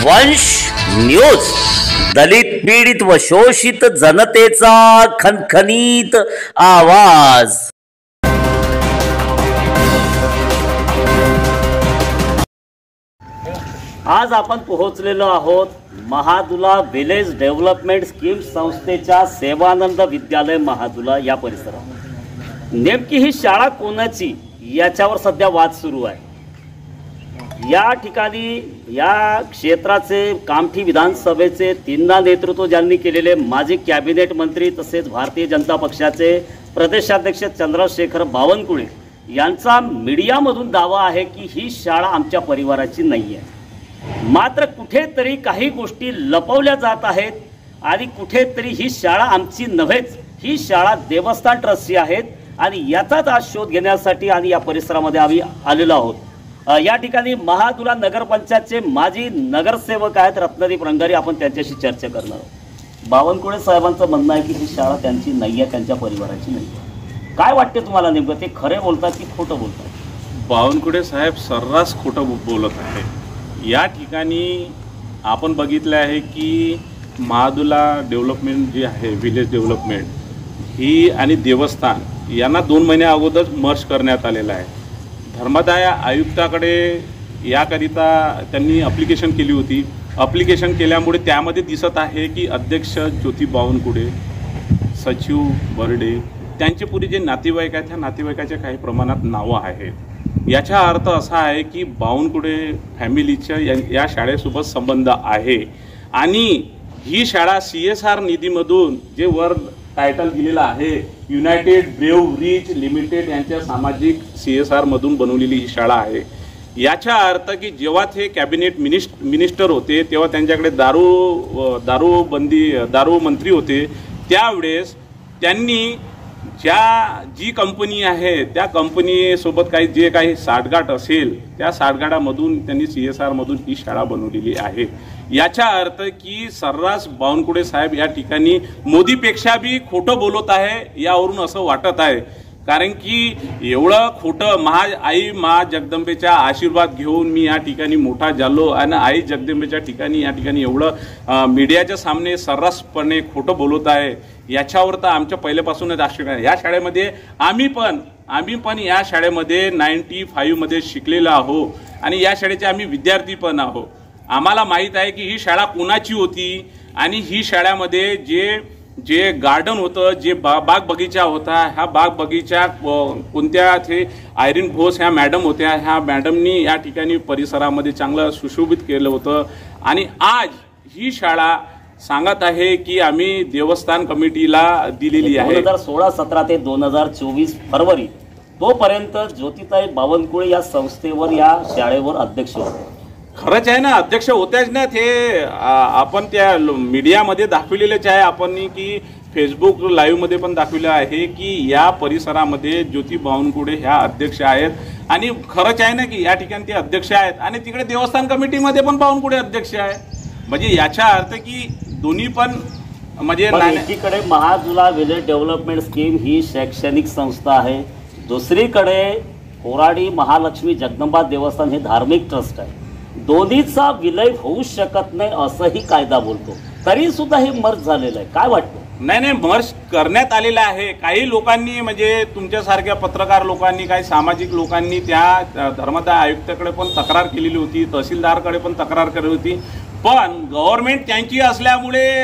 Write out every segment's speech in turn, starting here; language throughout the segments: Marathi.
वंश न्यूज, दलित पीडित व शोषित जनतेचा खणखणीत आवाज। आज आपण पोहोचलेलो आहोत महादुला विलेज डेव्हलपमेंट स्कीम संस्थेच्या सेवानंद विद्यालय महादुला या परिसरात। नेमकी ही शाळा कोणाची याच्यावर सध्या वाद सुरू आहे। या ठिकाणी या क्षेत्राचे कामठी विधानसभेचे तीनदा नेतृत्व ज्यांनी केलेले माजी कॅबिनेट मंत्री तसेच भारतीय जनता पक्षाचे प्रदेशाध्यक्ष चंद्रशेखर बावनकुळे यांचा मीडियामधून दावा आहे की ही शाळा आमच्या परिवाराची नाही आहे। मात्र कुठेतरी काही गोष्टी लपवल्या जात आहेत आणि कुठेतरी ही शाळा आमची नव्हेच, ही शाळा देवस्थान ट्रस्टची आहेत आणि याचाच आज शोध घेण्यासाठी आणि या परिसरामध्ये आम्ही आलेलो आहोत। या ठिकाणी महादुला नगरपंचायतचे माजी नगरसेवक आहेत रत्नदीप रंगारी, आपण त्यांच्याशी चर्चा करणार आहोत। बावनकुळे साहेबांचं म्हणणं आहे की ही शाळा त्यांची नाही आहे, त्यांच्या परिवाराची नाही आहे। काय वाटते तुम्हाला नेमकं, ते खरे बोलतात की खोटं बोलतात? बावनकुळे साहेब सर्रास खोटं बोलत आहे। या ठिकाणी आपण बघितलं आहे की महादुला डेव्हलपमेंट जी आहे, विलेज डेव्हलपमेंट ही आणि देवस्थान यांना 2 महिन्या अगोदर मर्ज करण्यात आलेला आहे। धर्मदाय आयुक्ताकडे याकरिता त्यांनी ॲप्लिकेशन केली होती। ॲप्लिकेशन केल्यामुळे त्यामध्ये दिसत आहे की अध्यक्ष ज्योती बावनकुळे, सचिव बर्डे, त्यांचे पुढे जे नातेवाईक आहेत त्या नातेवाईकाच्या काही प्रमाणात नावं आहेत। याचा अर्थ असा आहे की बावनकुळे फॅमिलीच्या या शाळेसोबत संबंध आहे आणि ही शाळा CSR निधीमधून जे वर टायटल दिलेलं आहे युनायटेड ब्रेवरीज लिमिटेड यांच्या सामाजिक CSR मधून बनवलेली ही शाळा आहे। याचा अर्थ की जेव्हा ते कॅबिनेट मिनिस्टर होते तेव्हा त्यांच्याकडे दारू मंत्री होते, त्यावेळेस त्यांनी जी कंपनी आहे त्या कंपनीसोबत जे काही साठगाठ असेल त्या साठगाठामधून त्यांनी CSR मधून ही शाळा बनवलेली आहे। याचा अर्थ की सर्रास बावनकुळे साहेब या ठिकाणी मोदीपेक्षा बी खोटं बोलत आहे यावरून असं वाटत आहे। कारण की एवढं खोटं आई जगदंबेचा आशीर्वाद घेऊन मी या ठिकाणी मोठा झालो आणि आई जगदंबेच्या ठिकाणी या ठिकाणी एवढं मीडियाच्या सामने सर्रासपणे खोटं बोलत आहे, याच्यावर तर आमच्या पहिल्यापासूनच आश्चर्य आहे। या शाळेमध्ये आम्ही पण या शाळेमध्ये 95 मध्ये शिकलेलो आहो आणि या शाळेचे आम्ही विद्यार्थी पण आहो। आम्हाला माहीत आहे की ही शाळा कोणाची होती आणि ही शाळेमध्ये जे गार्डन होतं, जे बाग बगीचा होता, हा बाग बगीचा कोणत्या ते आयरिन घोष ह्या मॅडम होत्या, ह्या मॅडमनी या ठिकाणी परिसरामध्ये चांगलं सुशोभित केलं होतं आणि आज ही शाळा सांगत आहे की आम्ही देवस्थान कमिटीला दिलेली आहे। 2016-17 ते 2024 फरवरी तोपर्यंत ज्योतिताई बावनकुळे या संस्थेवर या शाळेवर अध्यक्ष होते। खरंच आहे ना, अध्यक्ष होत्याच ना। ते आपण त्या मीडियामध्ये दाखविलेलेच आहे आपण की फेसबुक लाईव्हमध्ये पण दाखविलं आहे की या परिसरामध्ये ज्योती बावनकुळे ह्या अध्यक्ष आहेत आणि खरंच आहे ना की या ठिकाणी ते अध्यक्ष आहेत आणि तिकडे देवस्थान कमिटीमध्ये पण बावनकुळे अध्यक्ष आहे। म्हणजे याचा अर्थ की दोन्ही पण म्हणजे एकीकडे महादुला विलेज डेव्हलपमेंट स्कीम ही शैक्षणिक संस्था आहे, दुसरीकडे कोराडी महालक्ष्मी जगदंबा देवस्थान हे धार्मिक ट्रस्ट आहे। दोन्हीचा विलय होऊ शकत नाही असंही कायदा बोलतो, तरी सुद्धा हे मर्ज झालेलं आहे। काय वाटतं? नाही, मर्ज करण्यात आलेलं आहे। काही लोकांनी म्हणजे तुमच्यासारख्या पत्रकार लोकांनी, काही सामाजिक लोकांनी त्या धर्मदाय आयुक्ताकडे पण तक्रार केलेली होती, तहसीलदारकडे पण तक्रार केली होती, पण गव्हर्नमेंट त्यांची असल्यामुळे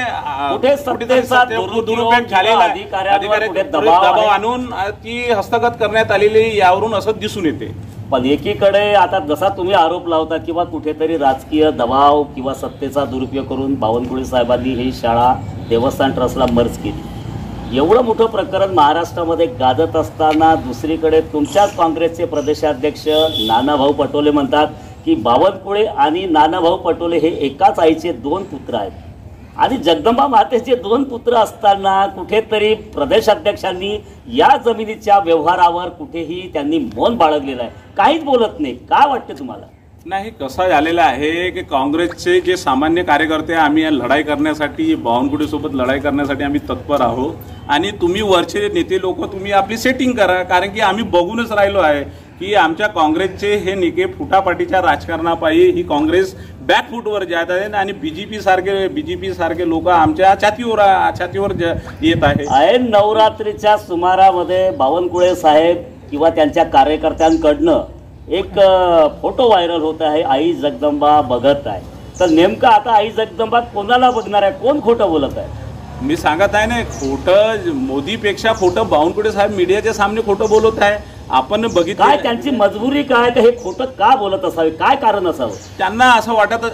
दुरुपयोग झालेला अधिकाऱ्यांवर दबाव आणून ती हस्तगत करण्यात आलेली यावरून असं दिसून येते। पण एकीकडे आता जसा तुम्ही आरोप लावता किंवा कुठेतरी राजकीय दबाव किंवा सत्तेचा दुरुपयोग करून बावनकुळे साहेबांनी ही शाळा देवस्थान ट्रस्टला मर्ज केली, एवढं मोठं प्रकरण महाराष्ट्रामध्ये गाजत असताना दुसरीकडे तुमच्याच काँग्रेसचे प्रदेशाध्यक्ष नानाभाऊ पटोले म्हणतात की बावनकुळे आणि नानाभाऊ पटोले हे एकाच आईचे 2 पुत्र आहेत आणि जगदंबा मातेचे 2 पुत्र असताना कुठेतरी प्रदेशाध्यक्षांनी या जमिनीच्या व्यवहारावर कुठेही त्यांनी मौन बाळगलेलं आहे, काहीच बोलत नाही। काय वाटतं तुम्हाला? नाही, कसं झालेलं आहे की काँग्रेसचे जे सामान्य कार्यकर्ते आम्ही या लढाई करण्यासाठी, बावनकुळे सोबत लढाई करण्यासाठी आम्ही तत्पर आहोत आणि तुम्ही वरचे नेते लोक तुम्ही आपली सेटिंग करा, कारण की आम्ही बघूनच राहिलो आहे की आमच्या काँग्रेसचे हे नेते फुटाफाटीच्या राजकारणापायी ही काँग्रेस बॅकफूटवर जात आहेत आणि बीजेपी सारखे लोक आमच्या छातीवर येत आहे. नवरात्रीच्या सुमारामध्ये बावनकुळे साहेब किंवा त्यांच्या कार्यकर्त्यांकडनं एक फोटो व्हायरल होत आहे, आई जगदंबा बघत आहे. तर नेमकं आता आई जगदंबा कोणाला बघणार आहे, कोण खोटं बोलत आहे? मी सांगत आहे ना, खोटं मोदीपेक्षा खोटं बावनकुळे साहेब मीडियाच्या सामने खोटं बोलत आहे. आपण बघितलं काय त्यांची मजबुरी काय, हे खोटं का बोलत असावे, काय कारण असावं? त्यांना असं वाटत,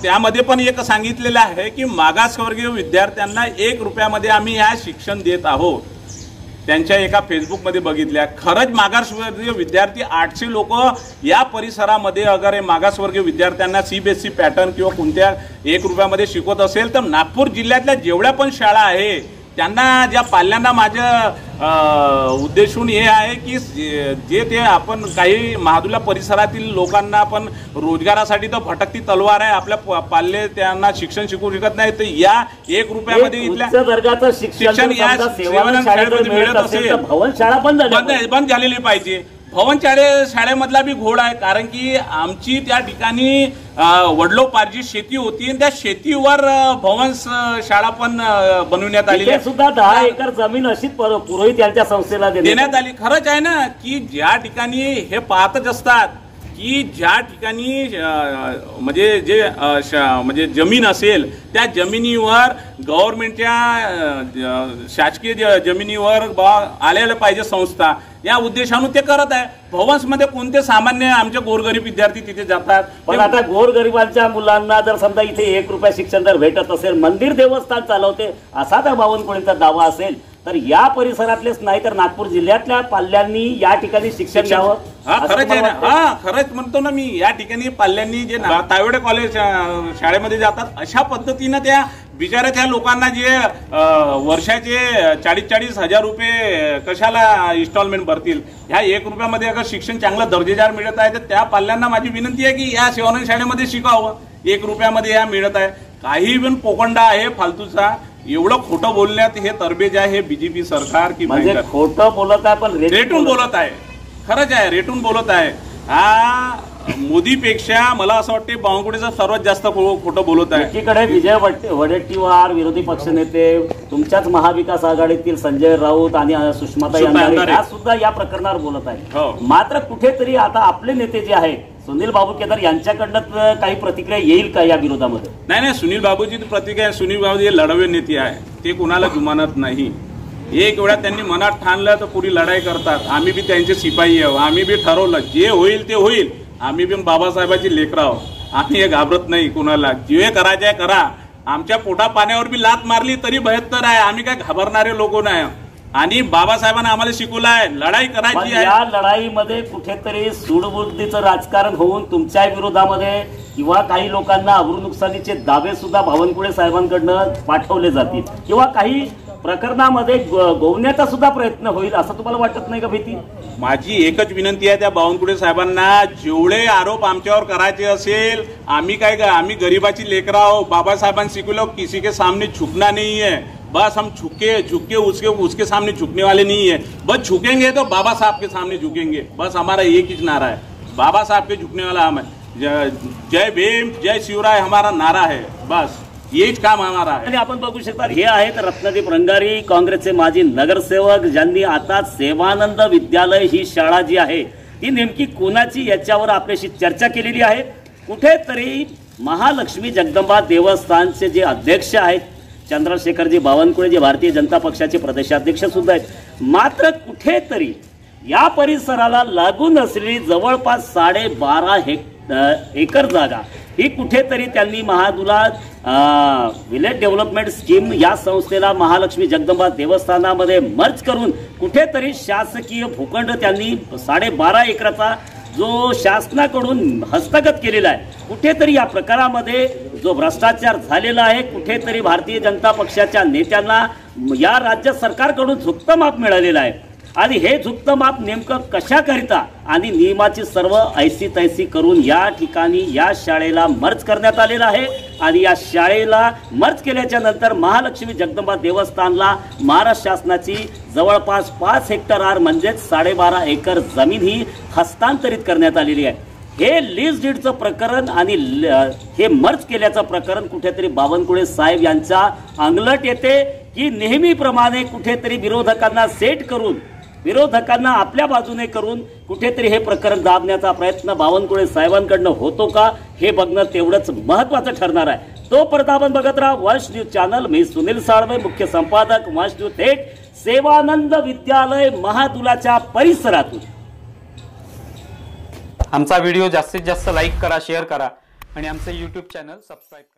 त्यामध्ये पण एक सांगितलेलं आहे की मागासवर्गीय विद्यार्थ्यांना 1 रुपयामध्ये आम्ही ह्या शिक्षण देत आहोत. त्यांच्या एका फेसबुकमध्ये बघितल्या. खरंच मागासवर्गीय विद्यार्थी 800 लोक या परिसरामध्ये अगर हे मागासवर्गीय विद्यार्थ्यांना CBSE पॅटर्न किंवा कोणत्या 1 रुपयामध्ये शिकवत असेल तर नागपूर जिल्ह्यातल्या जेवढ्या पण शाळा आहे त्यांना, ज्या पाल्यांना माझ्या उद्देशून हे आहे की जे ते आपण काही महादुला परिसरातील लोकांना आपण रोजगारासाठी तर भटकती तलवार आहे, आपल्या पाल्य त्यांना शिक्षण शिकवू शकत नाही. तर या 1 रुपयामध्ये इथल्या दर्जाचं शिक्षण या शाळेमध्ये मिळत असेल भवन शाळा बंद झालेली पाहिजे. भवन शाळेमधला बी घोड आहे, कारण की आमची त्या ठिकाणी वडलोपार्जित शेती होती आणि त्या शेतीवर भवन शाळा पण बनवण्यात आली. सुद्धा 10 एकर जमीन अशीच पुरोहित यांच्या संस्थेला देण्यात आली. खरंच आहे ना की ज्या ठिकाणी हे पाहतच असतात की ज्या ठिकाणी म्हणजे जमीन असेल त्या जमिनीवर गव्हर्नमेंटच्या शासकीय जमिनीवर आलेलं पाहिजे संस्था, या उद्देशाने ते करत आहे. भवन्समध्ये कोणते सामान्य आमचे गोरगरीब विद्यार्थी तिथे जातात. पण आता गोरगरिबांच्या मुलांना जर समजा इथे 1 रुपया शिक्षण जर भेटत असेल, मंदिर देवस्थान चालवते असा त्या बावनकुळेंचा दावा असेल, तर या परिसरातलेच नाही तर नागपूर जिल्ह्यातल्या पाल्यांनी या ठिकाणी शिक्षण घ्यावं. खरंच आहे ना, खरंच म्हणतो ना मी, या ठिकाणी पाल्यांनी जे तावडे कॉलेज शाळेमध्ये जातात अशा पद्धतीनं त्या बिचाऱ्या त्या लोकांना जे वर्षाचे 40-40 हजार रुपये कशाला इन्स्टॉलमेंट भरतील, ह्या 1 रुपयामध्ये अगर शिक्षण चांगलं दर्जेदार मिळत आहे तर त्या पाल्यांना माझी विनंती आहे की या सेवानंद शाळेमध्ये शिकावं. 1 रुपयामध्ये या मिळत आहे. काही पण पोकंडा आहे फालतूचा. एवढं खोटं बोलण्यात हे तरबेज आहे हे बीजेपी सरकार की म्हणजे खोटं बोलत आहे, पण रेटून बोलत आहे. खरंच आहे, रेटून बोलत आहे. मोदीपेक्षा मला असं वाटतं बावनकुळेचा सर्वात जास्त खोटं बोलत आहे. एकीकडे विजय वडेट्टीवार विरोधी पक्षनेते, तुमच्याच महाविकास आघाडीतील संजय राऊत आणि सुषमाताई अंधारे सुद्धा या प्रकरणावर बोलत आहेत. मात्र कुठेतरी आता आपले नेते जे आहेत सुनील बाबू केदार यांच्याकडनं काही प्रतिक्रिया येईल का या विरोधामध्ये? नाही, सुनील बाबूची प्रतिक्रिया, सुनील बाबू हे लढवे नेते आहे, ते कुणाला जुमानत नाही. एक वेळा त्यांनी मनात ठाणलं तर पुरी लढाई करतात. आम्ही बी त्यांचे शिपाई आहोत, आम्ही बी ठरवलं जे होईल ते होईल. आम्ही बी बाबासाहेबांची लेकरं आहोत, आम्ही हे घाबरत नाही कुणाला. जे करायचे करा. आमच्या पोटा पाण्यावर बी लात मारली तरी 72 आहे, आम्ही काय घाबरणारे लोक नाही. आणि बाबासाहेबांना आम्हाला शिकवलं आहे लढाई करायची आहे. या लढाईमध्ये कुठेतरी सूडबुद्धीचं राजकारण होऊन तुमच्या विरोधामध्ये किंवा काही लोकांना अब्रू नुकसानीचे दावे सुद्धा बावनकुळे साहेबांकडनं पाठवले जातील किंवा काही प्रकरणामध्ये गोवण्याचा सुद्धा प्रयत्न होईल, असं तुम्हाला वाटत नाही का भीती? माझी एकच विनंती आहे त्या बावनकुळे साहेबांना, जेवढे आरोप आमच्यावर करायचे असेल, आम्ही गरीबाची लेकरं आहोत. बाबासाहेबांनी शिकवलं किसी के सामने झुकना नहीं है, बस हम झुके उसके सामने झुकने वाले नहीं है. बस झुकेंगे तो बाबा साहब के सामने झुकेंगे. बस हमारा एक ही नारा है, बाबा साहब के झुकने वाला हम है. जय भीम जय शिवराय हमारा नारा है, बस हेच काम हमारा आहे. आणि आपण बघू शकता हे आहेत रत्नदीप रंगारी, काँग्रेसचे माजी नगरसेवक, ज्यांनी आता सेवानंद विद्यालय ही शाळा जी आहे ती नेमकी कोणाची याच्यावर आपल्याशी चर्चा केलेली आहे. कुठेतरी महालक्ष्मी जगदंबा देवस्थानचे जे अध्यक्ष आहेत चंद्रशेखरजी बावनकुळे, जे भारतीय जनता पक्षाचे प्रदेशाध्यक्ष सुद्धा आहेत, मात्र कुठेतरी या परिसराला लागून असलेली जवळपास 12.5 एकर जागा ही कुठेतरी त्यांनी महादुला विलेज डेव्हलपमेंट स्कीम या संस्थेला महालक्ष्मी जगदंबा देवस्थानामध्ये मर्ज करून कुठेतरी शासकीय भूखंड त्यांनी 12.5 एकराचा जो शासनाकडून हस्तगत केलेला आहे. कुठेतरी या प्रकारामध्ये जो भ्रष्टाचार झालेला आहे, कुठेतरी भारतीय जनता पक्षाच्या नेत्यांना या राज्य सरकारकडून झुकतं माप मिळालेलं आहे. आणि हे झुकतं माप नेमकं कशाकरिता आणि नियमाची सर्व ऐसी तैसी करून या ठिकाणी या शाळेला मर्ज करण्यात आलेलं आहे. आणि या शाळेला मर्ज केल्याच्या नंतर महालक्ष्मी जगदंबा देवस्थानला महाराष्ट्र शासनाची जवळपास 5 हेक्टर म्हणजेच 12.5 एकर जमीन ही हस्तांतरित करण्यात आलेली आहे. हे लीज डीडचं प्रकरण आणि हे मर्ज केल्याचं प्रकरण कुठेतरी बावनकुळे साहेब यांच्या अंगलट येते की नेहमीप्रमाणे कुठेतरी विरोधकांना सेट करून, विरोधकांना आपल्या बाजूने करून कुठेतरी हे प्रकरण दाबण्याचा प्रयत्न बावनकुळे साहेबांकडनं होतो का हे बघणं तेवढंच महत्त्वाचं ठरणार आहे. तोपर्यंत आपण बघत राहा वंश न्यूज चॅनल. मी सुनील साळवे, मुख्य संपादक वंश न्यूज थेट सेवानंद विद्यालय महादुलाच्या परिसरातून. आमचा व्हिडिओ जास्तीत जास्त लाईक करा, शेअर करा आणि आमचे YouTube चॅनल सबस्क्राईब करा.